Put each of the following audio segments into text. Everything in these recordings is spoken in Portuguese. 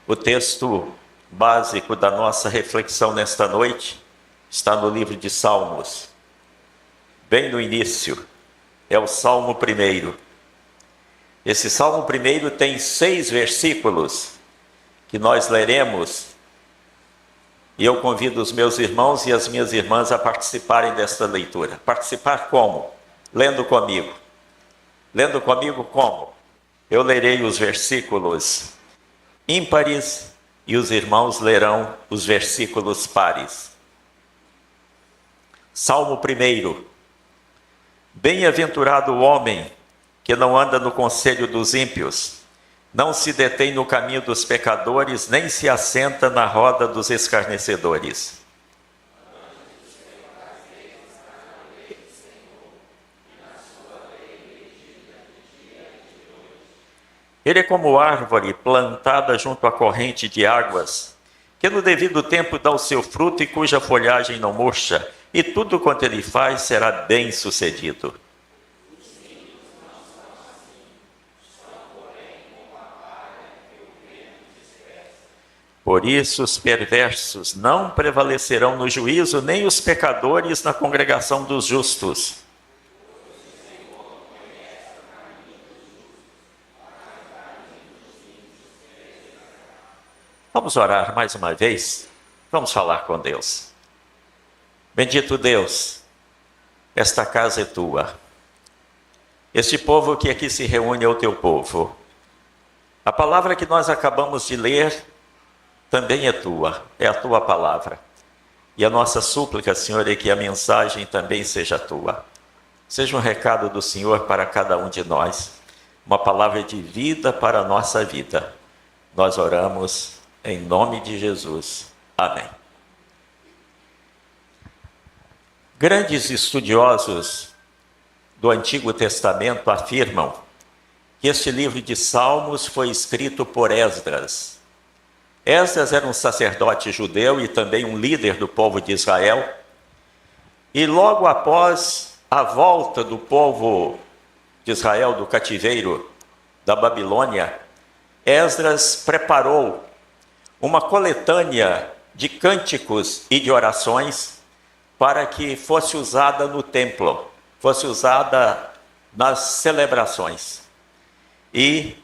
O texto básico da nossa reflexão nesta noite está no livro de Salmos, bem no início, é o Salmo 1. Esse Salmo 1 tem 6 versículos que nós leremos, e eu convido os meus irmãos e as minhas irmãs a participarem desta leitura. Participar como? Lendo comigo. Lendo comigo como? Eu lerei os versículos ímpares e os irmãos lerão os versículos pares. Salmo 1. Bem-aventurado o homem que não anda no conselho dos ímpios, não se detém no caminho dos pecadores, nem se assenta na roda dos escarnecedores. Ele é como árvore plantada junto à corrente de águas, que no devido tempo dá o seu fruto e cuja folhagem não murcha, e tudo quanto ele faz será bem sucedido. Por isso os perversos não prevalecerão no juízo, nem os pecadores na congregação dos justos. Vamos orar mais uma vez? Vamos falar com Deus. Bendito Deus, esta casa é tua. Este povo que aqui se reúne é o teu povo. A palavra que nós acabamos de ler também é tua, é a tua palavra. E a nossa súplica, Senhor, é que a mensagem também seja tua. Seja um recado do Senhor para cada um de nós, uma palavra de vida para a nossa vida. Nós oramos em nome de Jesus. Amém. Grandes estudiosos do Antigo Testamento afirmam que este livro de Salmos foi escrito por Esdras. Esdras era um sacerdote judeu e também um líder do povo de Israel. E logo após a volta do povo de Israel do cativeiro da Babilônia, Esdras preparou uma coletânea de cânticos e de orações para que fosse usada no templo, fosse usada nas celebrações. E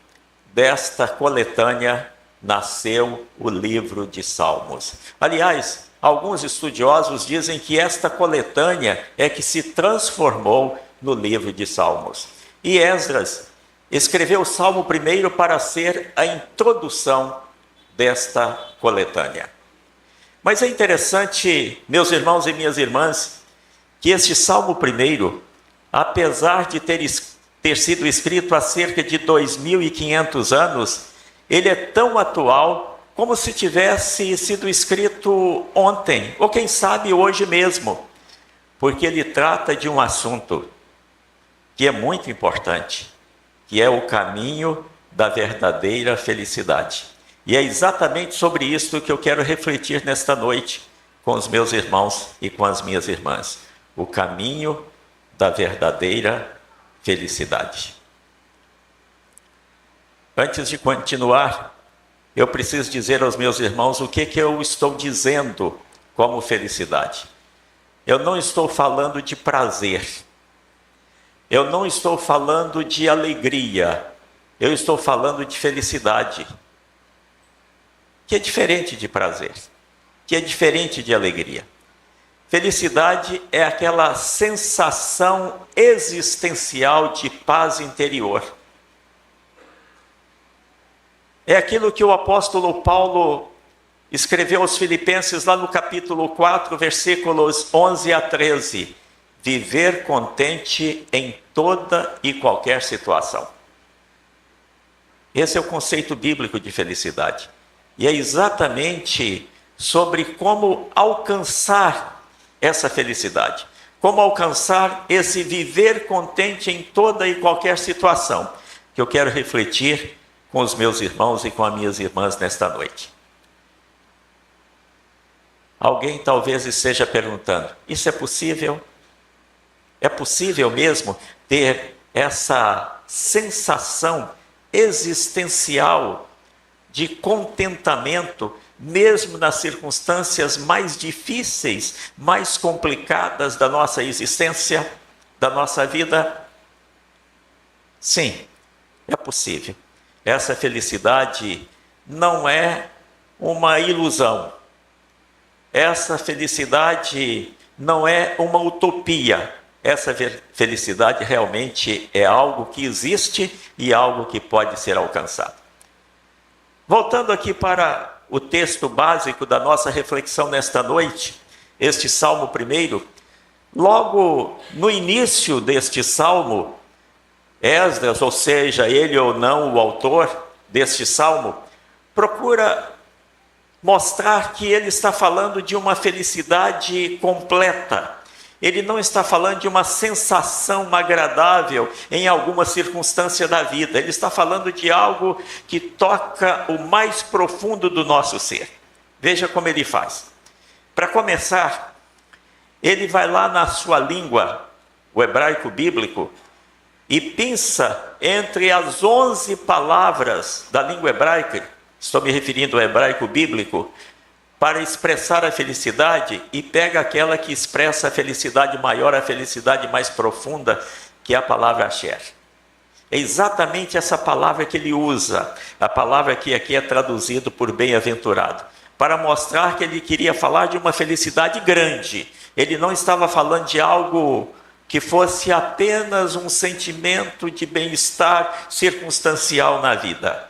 desta coletânea nasceu o livro de Salmos. Aliás, alguns estudiosos dizem que esta coletânea é que se transformou no livro de Salmos. E Esdras escreveu o Salmo 1 para ser a introdução desta coletânea. Mas é interessante, meus irmãos e minhas irmãs, que este Salmo 1, apesar de ter sido escrito há cerca de 2.500 anos, ele é tão atual como se tivesse sido escrito ontem, ou quem sabe hoje mesmo, porque ele trata de um assunto que é muito importante, que é o caminho da verdadeira felicidade. E é exatamente sobre isso que eu quero refletir nesta noite com os meus irmãos e com as minhas irmãs. O caminho da verdadeira felicidade. Antes de continuar, eu preciso dizer aos meus irmãos o que eu estou dizendo como felicidade. Eu não estou falando de prazer. Eu não estou falando de alegria. Eu estou falando de felicidade, que é diferente de prazer, que é diferente de alegria. Felicidade é aquela sensação existencial de paz interior. É aquilo que o apóstolo Paulo escreveu aos Filipenses lá no capítulo 4, versículos 11 a 13. Viver contente em toda e qualquer situação. Esse é o conceito bíblico de felicidade. E é exatamente sobre como alcançar essa felicidade. Como alcançar esse viver contente em toda e qualquer situação, que eu quero refletir com os meus irmãos e com as minhas irmãs nesta noite. Alguém talvez esteja perguntando, isso é possível? É possível mesmo ter essa sensação existencial de contentamento, mesmo nas circunstâncias mais difíceis, mais complicadas da nossa existência, da nossa vida? Sim, é possível. Essa felicidade não é uma ilusão. Essa felicidade não é uma utopia. Essa felicidade realmente é algo que existe e algo que pode ser alcançado. Voltando aqui para o texto básico da nossa reflexão nesta noite, este Salmo 1, logo no início deste Salmo, Esdras, ou seja, ele ou não o autor deste Salmo, procura mostrar que ele está falando de uma felicidade completa. Ele não está falando de uma sensação agradável em alguma circunstância da vida. Ele está falando de algo que toca o mais profundo do nosso ser. Veja como ele faz. Para começar, ele vai lá na sua língua, o hebraico bíblico, e pensa entre as 11 palavras da língua hebraica, estou me referindo ao hebraico bíblico, para expressar a felicidade, e pega aquela que expressa a felicidade maior, a felicidade mais profunda, que é a palavra Asher. É exatamente essa palavra que ele usa, a palavra que aqui é traduzido por bem-aventurado, para mostrar que ele queria falar de uma felicidade grande. Ele não estava falando de algo que fosse apenas um sentimento de bem-estar circunstancial na vida.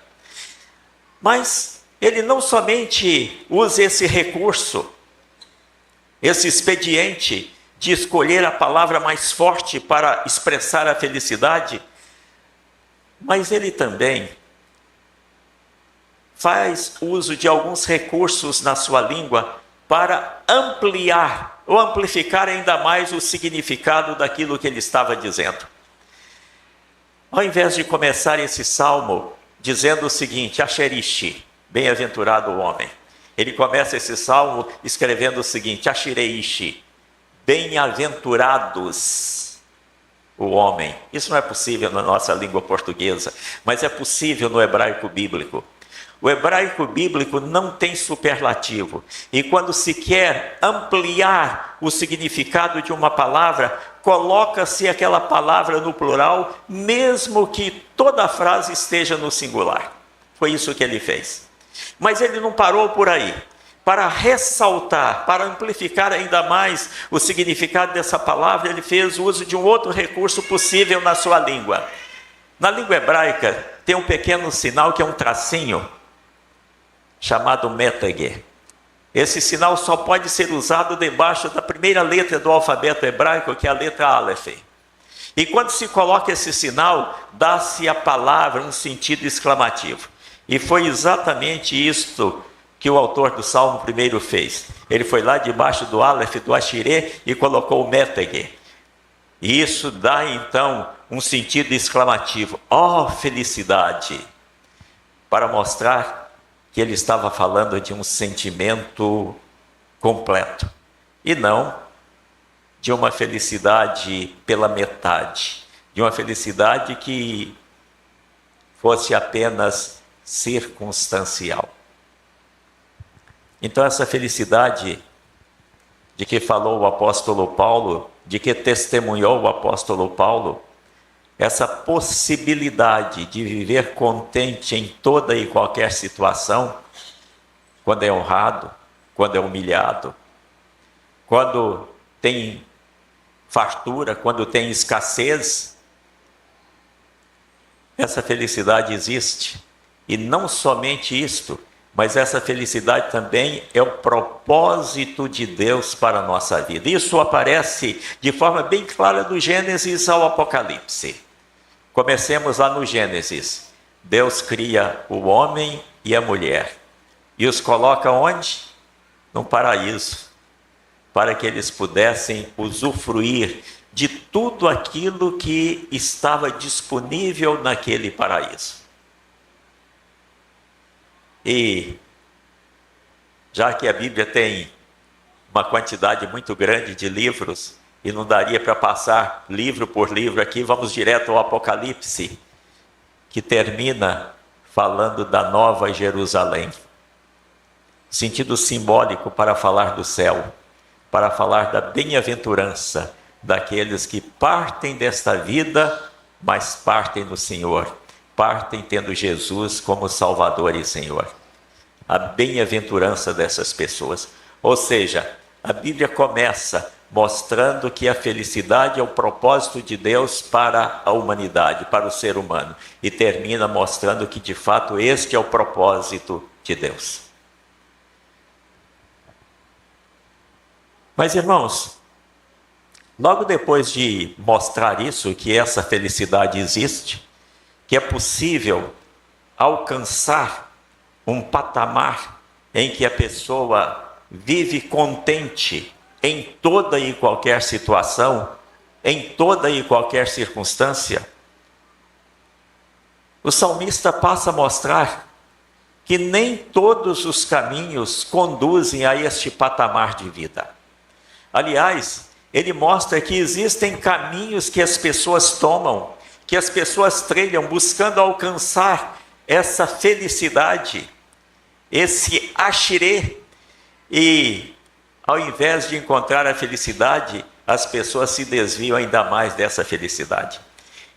Mas ele não somente usa esse recurso, esse expediente de escolher a palavra mais forte para expressar a felicidade, mas ele também faz uso de alguns recursos na sua língua para ampliar ou amplificar ainda mais o significado daquilo que ele estava dizendo. Ao invés de começar esse salmo dizendo o seguinte, Asherishi, bem-aventurado o homem, ele começa esse salmo escrevendo o seguinte, Ashireishi, bem-aventurados o homem. Isso não é possível na nossa língua portuguesa, mas é possível no hebraico bíblico. O hebraico bíblico não tem superlativo. E quando se quer ampliar o significado de uma palavra, coloca-se aquela palavra no plural, mesmo que toda a frase esteja no singular. Foi isso que ele fez. Mas ele não parou por aí. Para ressaltar, para amplificar ainda mais o significado dessa palavra, ele fez uso de um outro recurso possível na sua língua. Na língua hebraica, tem um pequeno sinal que é um tracinho, chamado metagê. Esse sinal só pode ser usado debaixo da primeira letra do alfabeto hebraico, que é a letra Aleph. E quando se coloca esse sinal, dá-se à palavra um sentido exclamativo. E foi exatamente isto que o autor do Salmo 1 fez. Ele foi lá debaixo do Aleph, do Ashirê, e colocou o metagê. E isso dá então um sentido exclamativo. Oh, felicidade! Para mostrar que ele estava falando de um sentimento completo, e não de uma felicidade pela metade, de uma felicidade que fosse apenas circunstancial. Então essa felicidade de que falou o apóstolo Paulo, de que testemunhou o apóstolo Paulo, essa possibilidade de viver contente em toda e qualquer situação, quando é honrado, quando é humilhado, quando tem fartura, quando tem escassez, essa felicidade existe. E não somente isto, mas essa felicidade também é o propósito de Deus para a nossa vida. Isso aparece de forma bem clara do Gênesis ao Apocalipse. Comecemos lá no Gênesis. Deus cria o homem e a mulher e os coloca onde? No paraíso, para que eles pudessem usufruir de tudo aquilo que estava disponível naquele paraíso. E já que a Bíblia tem uma quantidade muito grande de livros, e não daria para passar livro por livro aqui, vamos direto ao Apocalipse, que termina falando da Nova Jerusalém. Sentido simbólico para falar do céu, para falar da bem-aventurança daqueles que partem desta vida, mas partem no Senhor, partem tendo Jesus como Salvador e Senhor. A bem-aventurança dessas pessoas. Ou seja, a Bíblia começa mostrando que a felicidade é o propósito de Deus para a humanidade, para o ser humano, e termina mostrando que de fato este é o propósito de Deus. Mas, irmãos, logo depois de mostrar isso, que essa felicidade existe, que é possível alcançar um patamar em que a pessoa vive contente em toda e qualquer situação, em toda e qualquer circunstância, o salmista passa a mostrar que nem todos os caminhos conduzem a este patamar de vida. Aliás, ele mostra que existem caminhos que as pessoas tomam, que as pessoas trilham buscando alcançar essa felicidade, esse axirê, e ao invés de encontrar a felicidade, as pessoas se desviam ainda mais dessa felicidade.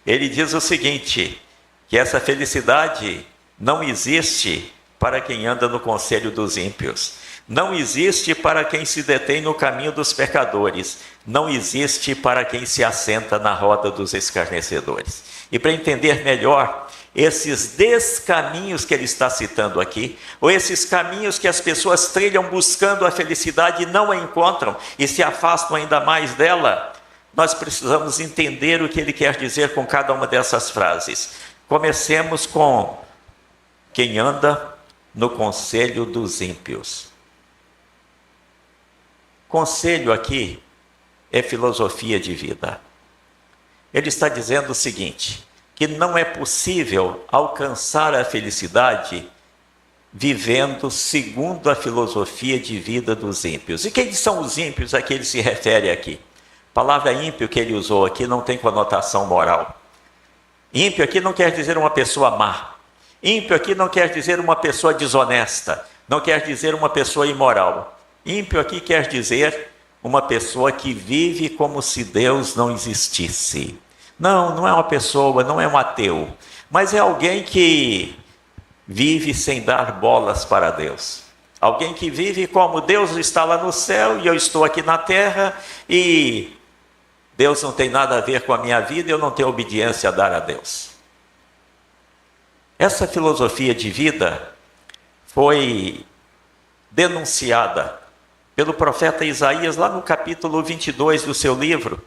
Ele diz o seguinte, que essa felicidade não existe para quem anda no conselho dos ímpios, não existe para quem se detém no caminho dos pecadores, não existe para quem se assenta na roda dos escarnecedores. E para entender melhor esses descaminhos que ele está citando aqui, ou esses caminhos que as pessoas trilham buscando a felicidade e não a encontram e se afastam ainda mais dela, nós precisamos entender o que ele quer dizer com cada uma dessas frases. Comecemos com quem anda no conselho dos ímpios. Conselho aqui é filosofia de vida. Ele está dizendo o seguinte, que não é possível alcançar a felicidade vivendo segundo a filosofia de vida dos ímpios. E quem são os ímpios a que ele se refere aqui? A palavra ímpio que ele usou aqui não tem conotação moral. Ímpio aqui não quer dizer uma pessoa má. Ímpio aqui não quer dizer uma pessoa desonesta. Não quer dizer uma pessoa imoral. Ímpio aqui quer dizer uma pessoa que vive como se Deus não existisse. Não é uma pessoa, não é um ateu, mas é alguém que vive sem dar bolas para Deus. Alguém que vive como Deus está lá no céu e eu estou aqui na terra e Deus não tem nada a ver com a minha vida e eu não tenho obediência a dar a Deus. Essa filosofia de vida foi denunciada pelo profeta Isaías lá no capítulo 22 do seu livro,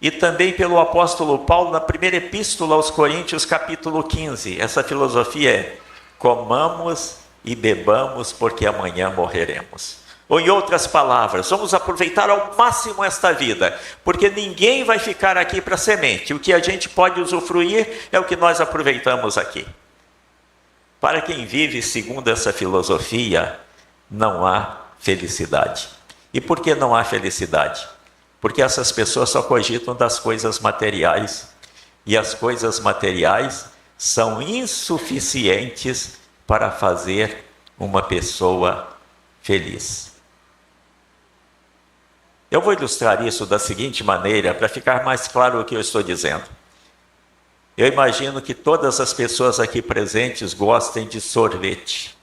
e também pelo apóstolo Paulo na primeira epístola aos Coríntios, capítulo 15. Essa filosofia é: comamos e bebamos porque amanhã morreremos. Ou em outras palavras, vamos aproveitar ao máximo esta vida, porque ninguém vai ficar aqui para semente. O que a gente pode usufruir é o que nós aproveitamos aqui. Para quem vive segundo essa filosofia, não há felicidade. E por que não há felicidade? Porque essas pessoas só cogitam das coisas materiais, e as coisas materiais são insuficientes para fazer uma pessoa feliz. Eu vou ilustrar isso da seguinte maneira, para ficar mais claro o que eu estou dizendo. Eu imagino que todas as pessoas aqui presentes gostem de sorvete.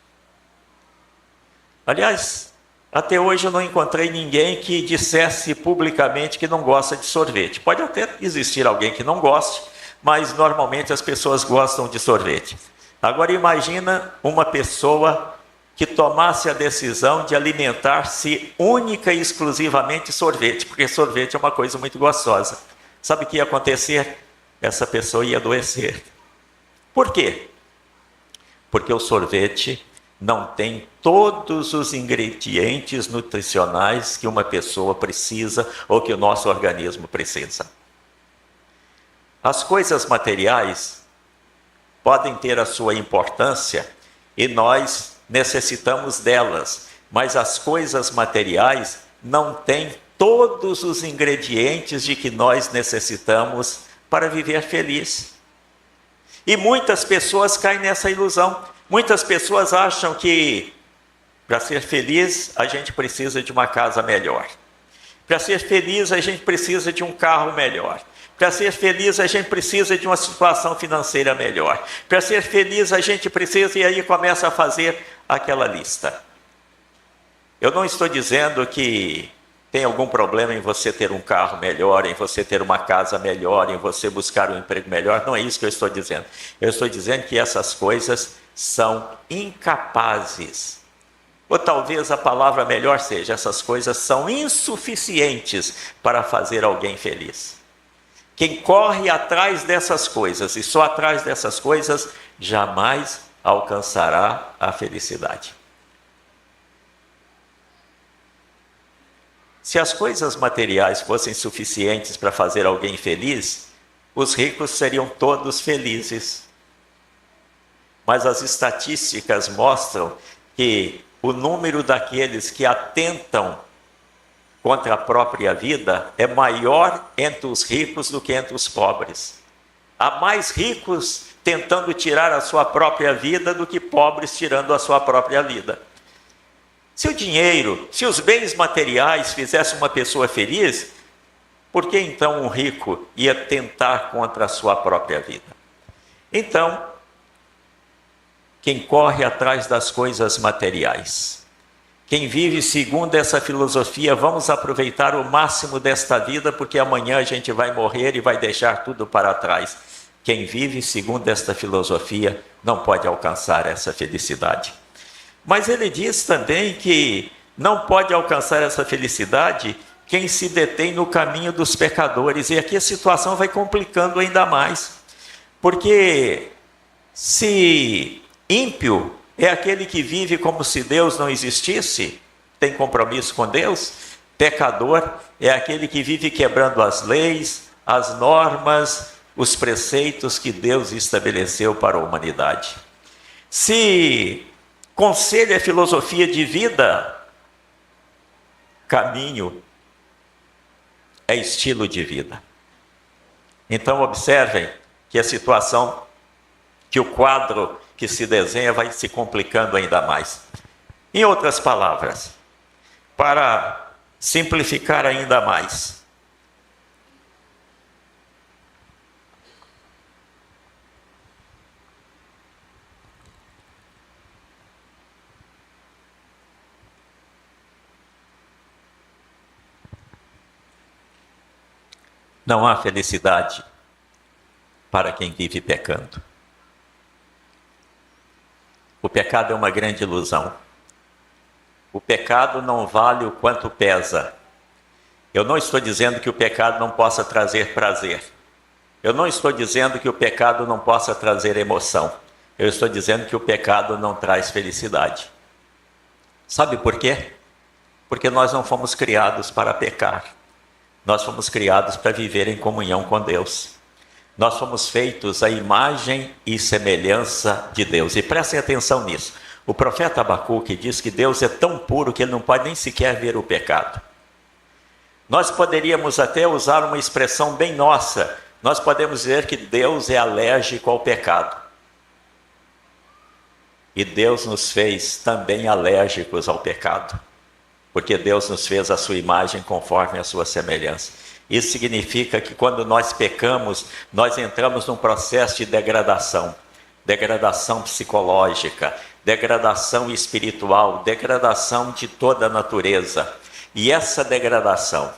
Aliás, até hoje eu não encontrei ninguém que dissesse publicamente que não gosta de sorvete. Pode até existir alguém que não goste, mas normalmente as pessoas gostam de sorvete. Agora imagina uma pessoa que tomasse a decisão de alimentar-se única e exclusivamente de sorvete, porque sorvete é uma coisa muito gostosa. Sabe o que ia acontecer? Essa pessoa ia adoecer. Por quê? Porque o sorvete não tem todos os ingredientes nutricionais que uma pessoa precisa ou que o nosso organismo precisa. As coisas materiais podem ter a sua importância e nós necessitamos delas, mas as coisas materiais não têm todos os ingredientes de que nós necessitamos para viver feliz. E muitas pessoas caem nessa ilusão. Muitas pessoas acham que para ser feliz a gente precisa de uma casa melhor. Para ser feliz a gente precisa de um carro melhor. Para ser feliz a gente precisa de uma situação financeira melhor. Para ser feliz a gente precisa, e aí começa a fazer aquela lista. Eu não estou dizendo que tem algum problema em você ter um carro melhor, em você ter uma casa melhor, em você buscar um emprego melhor. Não é isso que eu estou dizendo. Eu estou dizendo que essas coisas são incapazes. Ou talvez a palavra melhor seja, essas coisas são insuficientes para fazer alguém feliz. Quem corre atrás dessas coisas e só atrás dessas coisas, jamais alcançará a felicidade. Se as coisas materiais fossem suficientes para fazer alguém feliz, os ricos seriam todos felizes. Mas as estatísticas mostram que o número daqueles que atentam contra a própria vida é maior entre os ricos do que entre os pobres. Há mais ricos tentando tirar a sua própria vida do que pobres tirando a sua própria vida. Se o dinheiro, se os bens materiais fizessem uma pessoa feliz, por que então um rico ia tentar contra a sua própria vida? Então, quem corre atrás das coisas materiais, quem vive segundo essa filosofia, vamos aproveitar o máximo desta vida, porque amanhã a gente vai morrer e vai deixar tudo para trás. Quem vive segundo esta filosofia não pode alcançar essa felicidade. Mas ele diz também que não pode alcançar essa felicidade quem se detém no caminho dos pecadores. E aqui a situação vai complicando ainda mais. Porque se ímpio é aquele que vive como se Deus não existisse, tem compromisso com Deus, pecador é aquele que vive quebrando as leis, as normas, os preceitos que Deus estabeleceu para a humanidade. Se conselho é filosofia de vida, caminho é estilo de vida. Então observem que a situação, que o quadro que se desenha vai se complicando ainda mais. Em outras palavras, para simplificar ainda mais, não há felicidade para quem vive pecando. O pecado é uma grande ilusão. O pecado não vale o quanto pesa. Eu não estou dizendo que o pecado não possa trazer prazer. Eu não estou dizendo que o pecado não possa trazer emoção. Eu estou dizendo que o pecado não traz felicidade. Sabe por quê? Porque nós não fomos criados para pecar. Nós fomos criados para viver em comunhão com Deus. Nós fomos feitos à imagem e semelhança de Deus. E prestem atenção nisso. O profeta Abacuque diz que Deus é tão puro que ele não pode nem sequer ver o pecado. Nós poderíamos até usar uma expressão bem nossa. Nós podemos dizer que Deus é alérgico ao pecado. E Deus nos fez também alérgicos ao pecado. Porque Deus nos fez a sua imagem conforme a sua semelhança. Isso significa que quando nós pecamos, nós entramos num processo de degradação. Degradação psicológica, degradação espiritual, degradação de toda a natureza. E essa degradação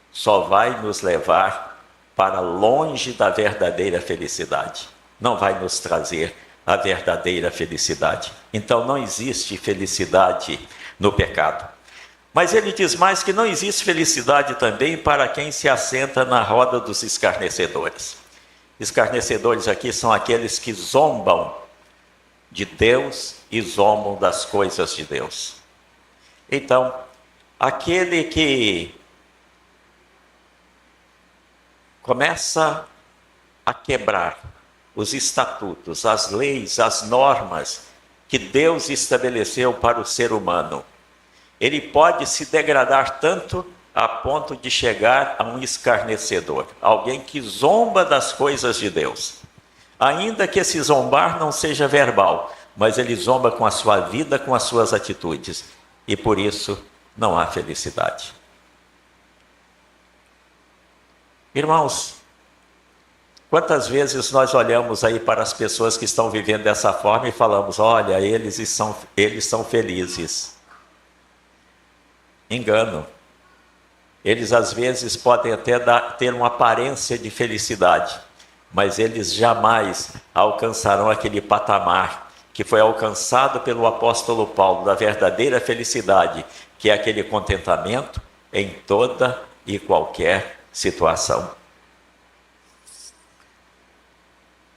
só vai nos levar para longe da verdadeira felicidade. Não vai nos trazer a verdadeira felicidade. Então não existe felicidade no pecado. Mas ele diz mais que não existe felicidade também para quem se assenta na roda dos escarnecedores. Escarnecedores aqui são aqueles que zombam de Deus e zombam das coisas de Deus. Então, aquele que começa a quebrar os estatutos, as leis, as normas que Deus estabeleceu para o ser humano, ele pode se degradar tanto a ponto de chegar a um escarnecedor, alguém que zomba das coisas de Deus. ainda que esse zombar não seja verbal, mas ele zomba com a sua vida, com as suas atitudes. E por isso não há felicidade. Irmãos, quantas vezes nós olhamos aí para as pessoas que estão vivendo dessa forma e falamos, olha, eles são felizes. Engano. Eles às vezes podem até ter uma aparência de felicidade, mas eles jamais alcançarão aquele patamar que foi alcançado pelo apóstolo Paulo, da verdadeira felicidade, que é aquele contentamento em toda e qualquer situação.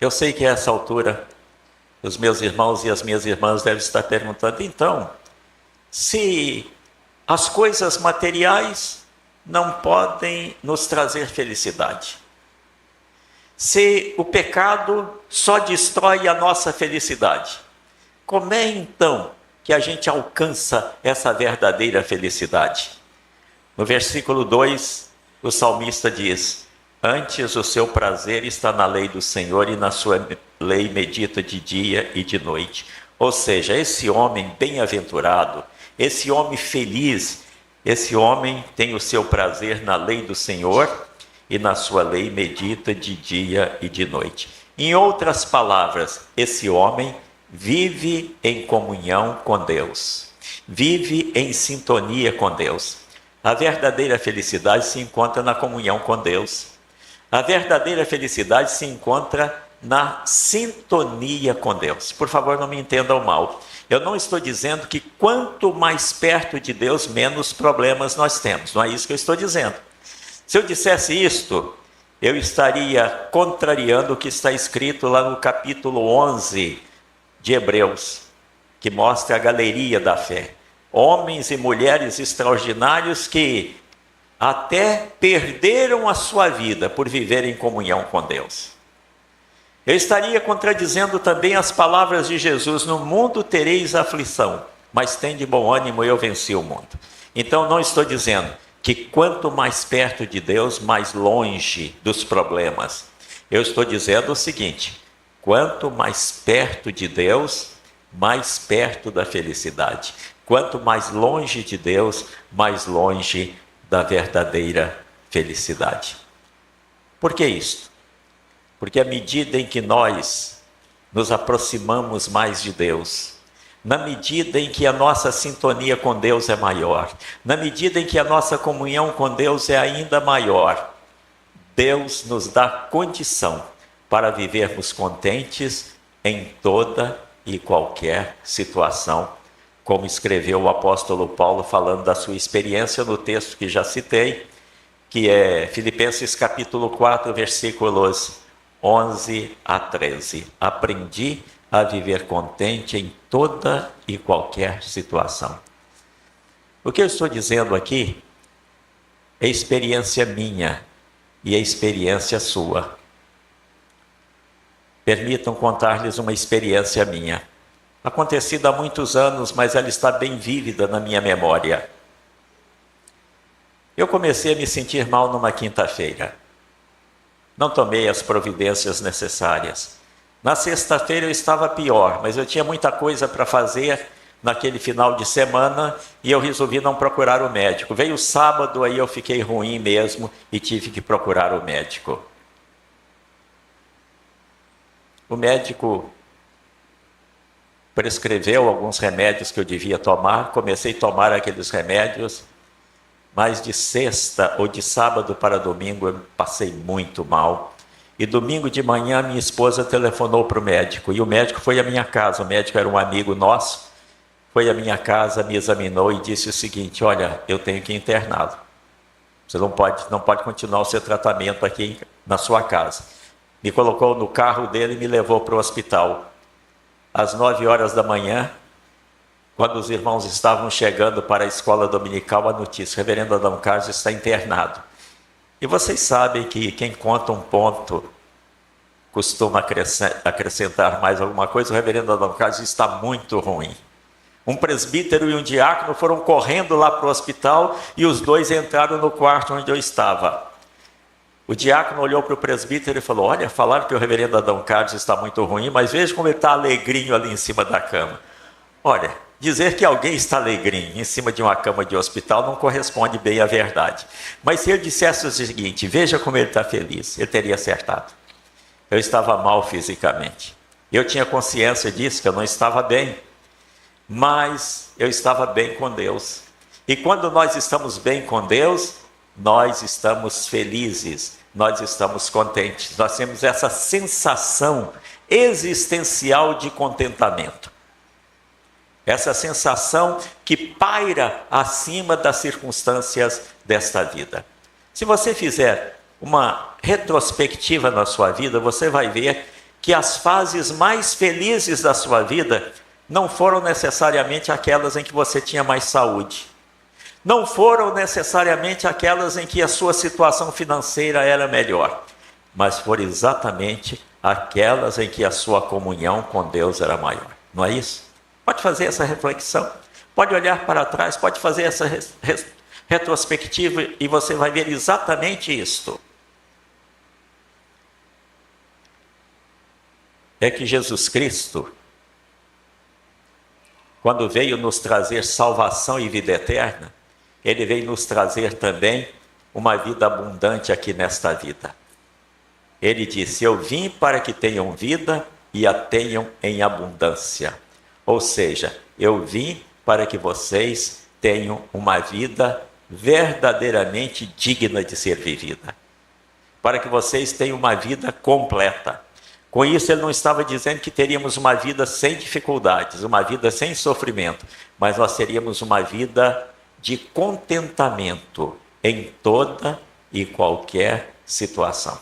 Eu sei que a essa altura, os meus irmãos e as minhas irmãs devem estar perguntando, então, se as coisas materiais não podem nos trazer felicidade, se o pecado só destrói a nossa felicidade, como é então que a gente alcança essa verdadeira felicidade? No versículo 2, o salmista diz, antes o seu prazer está na lei do Senhor e na sua lei medita de dia e de noite. Ou seja, esse homem bem-aventurado, esse homem feliz, esse homem tem o seu prazer na lei do Senhor e na sua lei medita de dia e de noite. Em outras palavras, esse homem vive em comunhão com Deus, vive em sintonia com Deus. A verdadeira felicidade se encontra na comunhão com Deus. A verdadeira felicidade se encontra na sintonia com Deus. Por favor, não me entendam mal. Eu não estou dizendo que quanto mais perto de Deus, menos problemas nós temos. Não é isso que eu estou dizendo. Se eu dissesse isto, eu estaria contrariando o que está escrito lá no capítulo 11 de Hebreus, que mostra a galeria da fé. Homens e mulheres extraordinários que até perderam a sua vida por viver em comunhão com Deus. Eu estaria contradizendo também as palavras de Jesus, no mundo tereis aflição, mas tende bom ânimo, eu venci o mundo. Então não estou dizendo que quanto mais perto de Deus, mais longe dos problemas. Eu estou dizendo o seguinte, quanto mais perto de Deus, mais perto da felicidade. Quanto mais longe de Deus, mais longe da verdadeira felicidade. Por que isso? Porque à medida em que nós nos aproximamos mais de Deus, na medida em que a nossa sintonia com Deus é maior, na medida em que a nossa comunhão com Deus é ainda maior, Deus nos dá condição para vivermos contentes em toda e qualquer situação, como escreveu o apóstolo Paulo falando da sua experiência no texto que já citei, que é Filipenses capítulo 4, versículos 11 a 13. Aprendi a viver contente em toda e qualquer situação. O que eu estou dizendo aqui é experiência minha e é experiência sua. Permitam contar-lhes uma experiência minha. Acontecida há muitos anos, mas ela está bem vívida na minha memória. Eu comecei a me sentir mal numa quinta-feira. Não tomei as providências necessárias. Na sexta-feira eu estava pior, mas eu tinha muita coisa para fazer naquele final de semana e eu resolvi não procurar o médico. Veio o sábado, aí eu fiquei ruim mesmo e tive que procurar o médico. O médico prescreveu alguns remédios que eu devia tomar, comecei a tomar aqueles remédios, mas de sexta ou de sábado para domingo eu passei muito mal. E domingo de manhã minha esposa telefonou para o médico, e o médico foi à minha casa, o médico era um amigo nosso, foi à minha casa, me examinou e disse o seguinte, olha, eu tenho que interná-lo. Você não pode continuar o seu tratamento aqui na sua casa. Me colocou no carro dele e me levou para o hospital. Às 9 horas da manhã, quando os irmãos estavam chegando para a escola dominical, a notícia, o reverendo Adão Carlos está internado. E vocês sabem que quem conta um ponto costuma acrescentar mais alguma coisa. O reverendo Adão Carlos está muito ruim. Um presbítero e um diácono foram correndo lá para o hospital e os dois entraram no quarto onde eu estava. O diácono olhou para o presbítero e falou: olha, falaram que o reverendo Adão Carlos está muito ruim, mas veja como ele está alegrinho ali em cima da cama. Olha, dizer que alguém está alegrinho em cima de uma cama de hospital não corresponde bem à verdade. Mas se ele dissesse o seguinte: veja como ele está feliz, ele teria acertado. Eu estava mal fisicamente. Eu tinha consciência disso, que eu não estava bem. Mas eu estava bem com Deus. E quando nós estamos bem com Deus, nós estamos felizes, nós estamos contentes. Nós temos essa sensação existencial de contentamento. Essa sensação que paira acima das circunstâncias desta vida. Se você fizer uma retrospectiva na sua vida, você vai ver que as fases mais felizes da sua vida não foram necessariamente aquelas em que você tinha mais saúde. Não foram necessariamente aquelas em que a sua situação financeira era melhor, mas foram exatamente aquelas em que a sua comunhão com Deus era maior. Não é isso? Pode fazer essa reflexão, pode olhar para trás, pode fazer essa retrospectiva e você vai ver exatamente isto. É que Jesus Cristo, quando veio nos trazer salvação e vida eterna, ele veio nos trazer também uma vida abundante aqui nesta vida. Ele disse: eu vim para que tenham vida e a tenham em abundância. Ou seja, eu vim para que vocês tenham uma vida verdadeiramente digna de ser vivida. Para que vocês tenham uma vida completa. Com isso, ele não estava dizendo que teríamos uma vida sem dificuldades, uma vida sem sofrimento, mas nós teríamos uma vida de contentamento em toda e qualquer situação.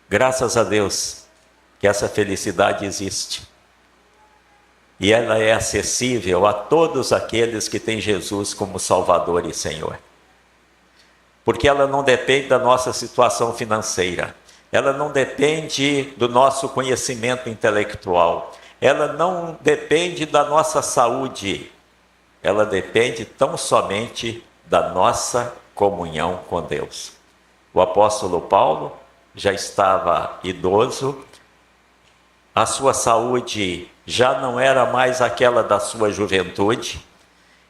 Graças a Deus que essa felicidade existe. E ela é acessível a todos aqueles que têm Jesus como Salvador e Senhor. Porque ela não depende da nossa situação financeira. Ela não depende do nosso conhecimento intelectual. Ela não depende da nossa saúde. Ela depende tão somente da nossa comunhão com Deus. O apóstolo Paulo já estava idoso, a sua saúde já não era mais aquela da sua juventude,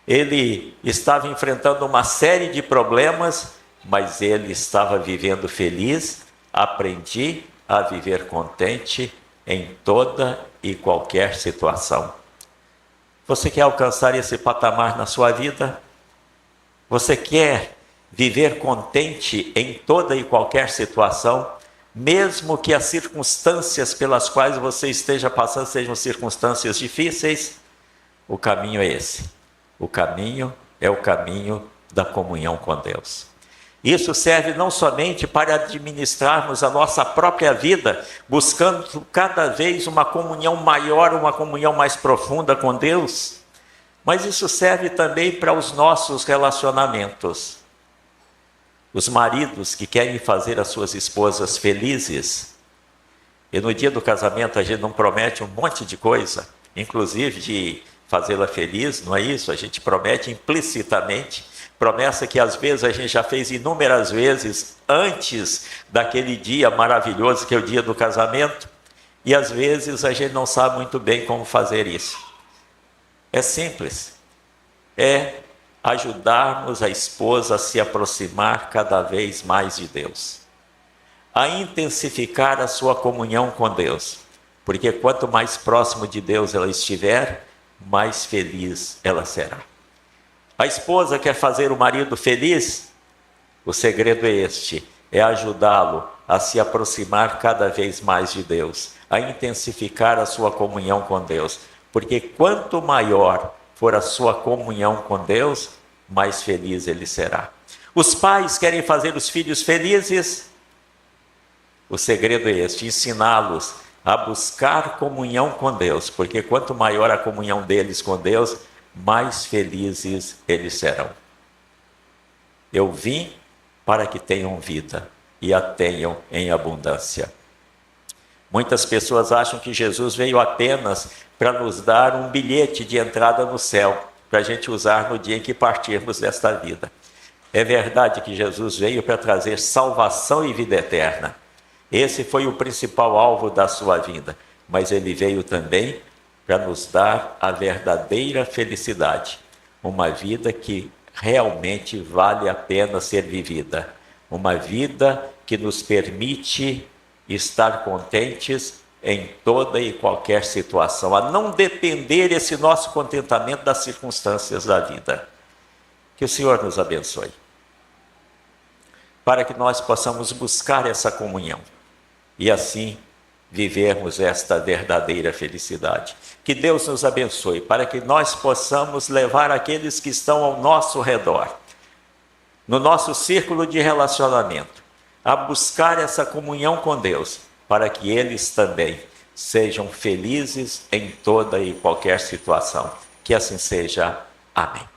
ele estava enfrentando uma série de problemas, mas ele estava vivendo feliz. Aprendi a viver contente em toda e qualquer situação. Você quer alcançar esse patamar na sua vida? Você quer viver contente em toda e qualquer situação, mesmo que as circunstâncias pelas quais você esteja passando sejam circunstâncias difíceis? O caminho é esse. O caminho é o caminho da comunhão com Deus. Isso serve não somente para administrarmos a nossa própria vida, buscando cada vez uma comunhão maior, uma comunhão mais profunda com Deus, mas isso serve também para os nossos relacionamentos. Os maridos que querem fazer as suas esposas felizes, e no dia do casamento a gente não promete um monte de coisa, inclusive de fazê-la feliz, não é isso? A gente promete implicitamente, promessa que às vezes a gente já fez inúmeras vezes antes daquele dia maravilhoso que é o dia do casamento, e às vezes a gente não sabe muito bem como fazer isso. É simples, é ajudarmos a esposa a se aproximar cada vez mais de Deus, a intensificar a sua comunhão com Deus, porque quanto mais próximo de Deus ela estiver, mais feliz ela será. A esposa quer fazer o marido feliz? O segredo é este, é ajudá-lo a se aproximar cada vez mais de Deus, a intensificar a sua comunhão com Deus, porque quanto maior for a sua comunhão com Deus, mais feliz ele será. Os pais querem fazer os filhos felizes? O segredo é este, ensiná-los a buscar comunhão com Deus, porque quanto maior a comunhão deles com Deus, mais felizes eles serão. Eu vim para que tenham vida e a tenham em abundância. Muitas pessoas acham que Jesus veio apenas para nos dar um bilhete de entrada no céu, para a gente usar no dia em que partirmos desta vida. É verdade que Jesus veio para trazer salvação e vida eterna. Esse foi o principal alvo da sua vinda, mas ele veio também para nos dar a verdadeira felicidade, uma vida que realmente vale a pena ser vivida, uma vida que nos permite estar contentes em toda e qualquer situação, a não depender esse nosso contentamento das circunstâncias da vida. Que o Senhor nos abençoe, para que nós possamos buscar essa comunhão e assim vivermos esta verdadeira felicidade. Que Deus nos abençoe, para que nós possamos levar aqueles que estão ao nosso redor, no nosso círculo de relacionamento, a buscar essa comunhão com Deus, para que eles também sejam felizes em toda e qualquer situação. Que assim seja. Amém.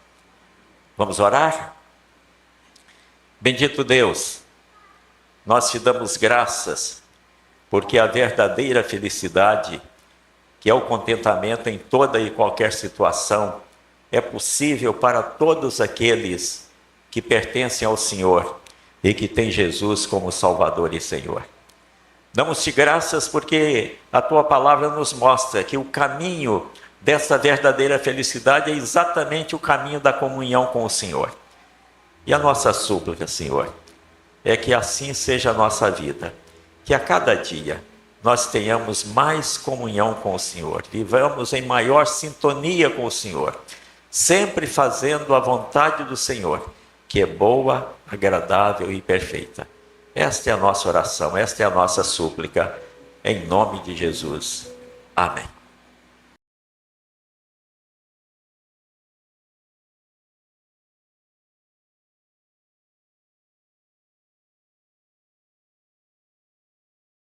Vamos orar? Bendito Deus, nós te damos graças, porque a verdadeira felicidade, que é o contentamento em toda e qualquer situação, é possível para todos aqueles que pertencem ao Senhor e que têm Jesus como Salvador e Senhor. Damos-te graças porque a tua palavra nos mostra que o caminho dessa verdadeira felicidade é exatamente o caminho da comunhão com o Senhor. E a nossa súplica, Senhor, é que assim seja a nossa vida, que a cada dia nós tenhamos mais comunhão com o Senhor, vivamos em maior sintonia com o Senhor, sempre fazendo a vontade do Senhor, que é boa, agradável e perfeita. Esta é a nossa oração, esta é a nossa súplica, em nome de Jesus. Amém.